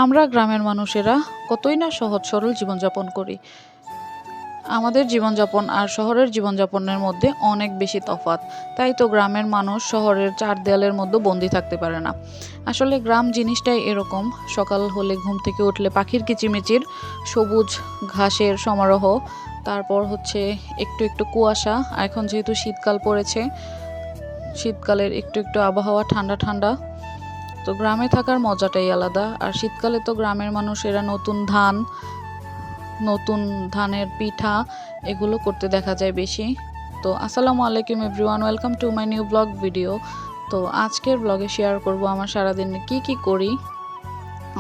আমরা গ্রামের মানুষেরা কতই না সহজ সরল জীবনযাপন করি। আমাদের জীবনযাপন আর শহরের জীবনযাপনের মধ্যে অনেক বেশি তফাৎ। তাই তো গ্রামের মানুষ শহরের চার দেয়ালের মধ্যে বন্দি থাকতে পারে না। আসলে গ্রাম জিনিসটাই এরকম, সকাল হলে ঘুম থেকে উঠলে পাখির কিচিমিচির, সবুজ ঘাসের সমারোহ, তারপর হচ্ছে একটু একটু কুয়াশা। এখন যেহেতু শীতকাল পড়েছে, শীতকালের একটু একটু আবহাওয়া ঠান্ডা ঠান্ডা। তো গ্রামে থাকার মজাটাই আলাদা। আর শীতকালে তো গ্রামের মানুষেরা নতুন ধানের পিঠা এগুলো করতে দেখা যায় বেশি। তো আসসালামু আলাইকুম everyone, welcome to my new blog video. তো আজকের ব্লগে শেয়ার করব আমার সারাদিনে কি করি,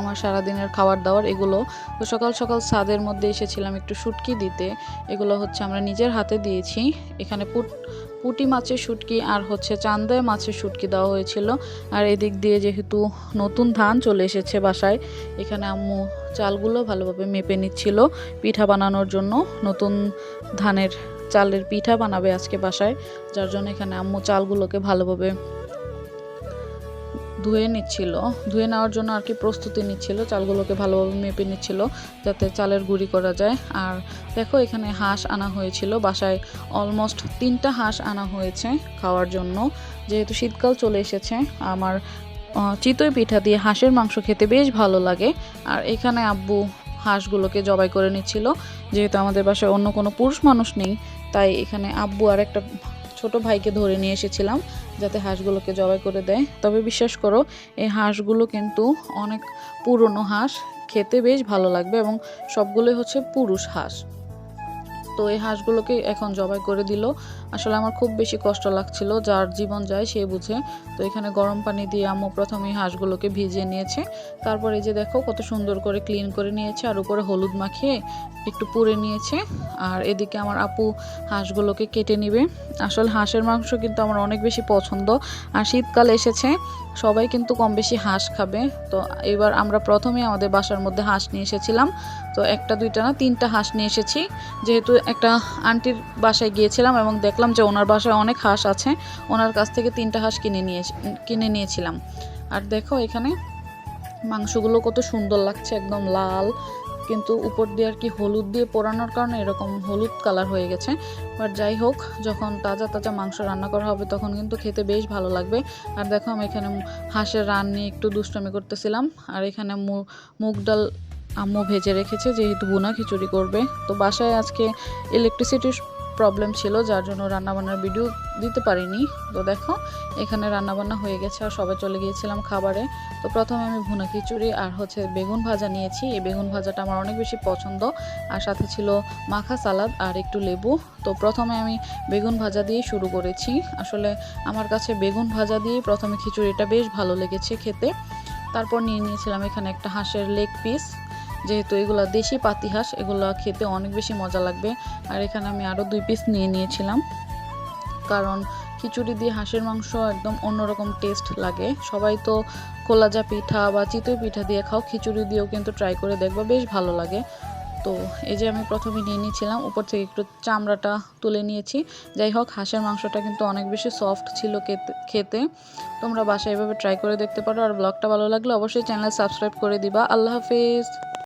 আমার সারাদিনের খাবার দাবার এগুলো। তো সকাল সকাল ছাদের মধ্যে এসেছিলাম একটু শুটকি দিতে। এগুলো হচ্ছে আমরা নিজের হাতে দিয়েছি। এখানে পুঁটি মাছের শুটকি আর হচ্ছে চান্দা মাছের শুটকি দেওয়া হয়েছিল। আর এদিক দিয়ে যেহেতু নতুন ধান চলে এসেছে বাসায়, এখানে আম্মু চালগুলো ভালোভাবে মেপে নিচ্ছিল পিঠা বানানোর জন্য। নতুন ধানের চালের পিঠা বানাবে আজকে বাসায়, যার জন্য এখানে আম্মু চালগুলোকে ভালোভাবে ধুয়ে নেওয়ার জন্য আর কি প্রস্তুতি নিচ্ছিল। চালগুলোকে ভালোভাবে মেপে নিচ্ছিল যাতে চালের গুঁড়ি করা যায়। আর দেখো এখানে হাঁস আনা হয়েছিল বাসায়, অলমোস্ট 3টা হাঁস আনা হয়েছে খাওয়ার জন্য। যেহেতু শীতকাল চলে এসেছে, আমার চিতই পিঠা দিয়ে হাঁসের মাংস খেতে বেশ ভালো লাগে। আর এখানে আব্বু হাঁসগুলোকে জবাই করে নিচ্ছিল। যেহেতু আমাদের বাসায় অন্য কোনো পুরুষ মানুষ নেই, তাই এখানে আব্বু আর একটা ছোট ভাইকে ধরে নিয়ে এসেছিলাম যাতে হাঁসগুলোকে জবাই করে দেয়। তবে বিশ্বাস করো, এই হাঁসগুলো কিন্তু অনেক পুরনো হাঁস, খেতে বেশ ভালো লাগবে এবং সবগুলোই হচ্ছে পুরুষ হাঁস। তো এই হাঁসগুলোকে এখন জবাই করে দিল। আসলে আমার খুব বেশি কষ্ট লাগছিল, যার জীবন যায় সে বুঝে। তো এখানে গরম পানি দিয়ে আম্মু প্রথমে হাঁসগুলোকে ভিজিয়ে নিয়েছে। তারপর এই যে দেখো কত সুন্দর করে ক্লিন করে নিয়েছে, আর উপরে হলুদ মাখিয়ে একটু পুড়ে নিয়েছে। আর এদিকে আমার আপু হাঁসগুলোকে কেটে নিবে। আসলে হাঁসের মাংস কিন্তু আমার অনেক বেশি পছন্দ। আর শীতকাল এসেছে, সবাই কিন্তু কম বেশি হাঁস খাবে। তো এবার আমরা প্রথমেই আমাদের বাসার মধ্যে হাঁস নিয়ে এসেছিলাম। তো একটা দুইটা না 3টা হাঁস নিয়ে এসেছি। যেহেতু একটা আন্টির বাসায় গিয়েছিলাম এবং দেখলাম যে ওনার বাসায় অনেক হাঁস আছে, ওনার কাছ থেকে 3টা হাঁস কিনে নিয়েছিলাম। আর দেখো এখানে মাংসগুলো কত সুন্দর লাগছে, একদম লাল, কিন্তু উপর দিয়ে আর কি হলুদ দিয়ে পোড়ানোর কারণে এরকম হলুদ কালার হয়ে গেছে। বাট যাই হোক, যখন তাজা তাজা মাংস রান্না করা হবে তখন কিন্তু খেতে বেশ ভালো লাগবে। আর দেখো আমি এখানে হাঁসের রান নিয়ে একটু দুষ্টামি করতেছিলাম। আর এখানে মুগ ডাল আম্মু ভেজে রেখেছে, যেহেতু বুনা খিচুড়ি করবে। তো বাসায় আজকে ইলেকট্রিসিটির প্রবলেম ছিল, যার জন্য রান্নাবান্নার ভিডিও দিতে পারিনি। তো দেখো এখানে রান্নাবান্না হয়ে গেছে আর সবাই চলে গিয়েছিলাম খাবারে। তো প্রথমে আমি ভুনা খিচুড়ি আর হচ্ছে বেগুন ভাজা নিয়েছি। এই বেগুন ভাজাটা আমার অনেক বেশি পছন্দ। আর সাথে ছিল মাখা সালাদ আর একটু লেবু। তো প্রথমে আমি বেগুন ভাজা দিয়ে শুরু করেছি। আসলে আমার কাছে বেগুন ভাজা দিয়ে প্রথমে খিচুড়িটা বেশ ভালো লেগেছে খেতে। তারপর নিয়ে নিয়েছিলাম এখানে একটা হাঁসের লেগ পিস। যেহেতু এগুলো দেশি পাতি হাঁস, এগুলো খেতে অনেক বেশি মজা লাগবে। আর এখানে আমি আরও 2 পিস নিয়ে নিয়েছিলাম, কারণ খিচুড়ি দিয়ে হাঁসের মাংস একদম অন্যরকম টেস্ট লাগে। সবাই তো কলাজা পিঠা বা চিতই পিঠা দিয়ে খাও, খিচুড়ি দিয়েও কিন্তু ট্রাই করে দেখবা, বেশ ভালো লাগে। তো এই যে আমি প্রথমে নিয়ে নিয়েছিলাম, উপর থেকে একটু চামড়াটা তুলে নিয়েছি। যাই হোক, হাঁসের মাংসটা কিন্তু অনেক বেশি সফট ছিল খেতে। তোমরা বাসায় এভাবে ট্রাই করে দেখতে পারো। আর ব্লগটা ভালো লাগলে অবশ্যই চ্যানেল সাবস্ক্রাইব করে দিবা। আল্লাহ হাফেজ।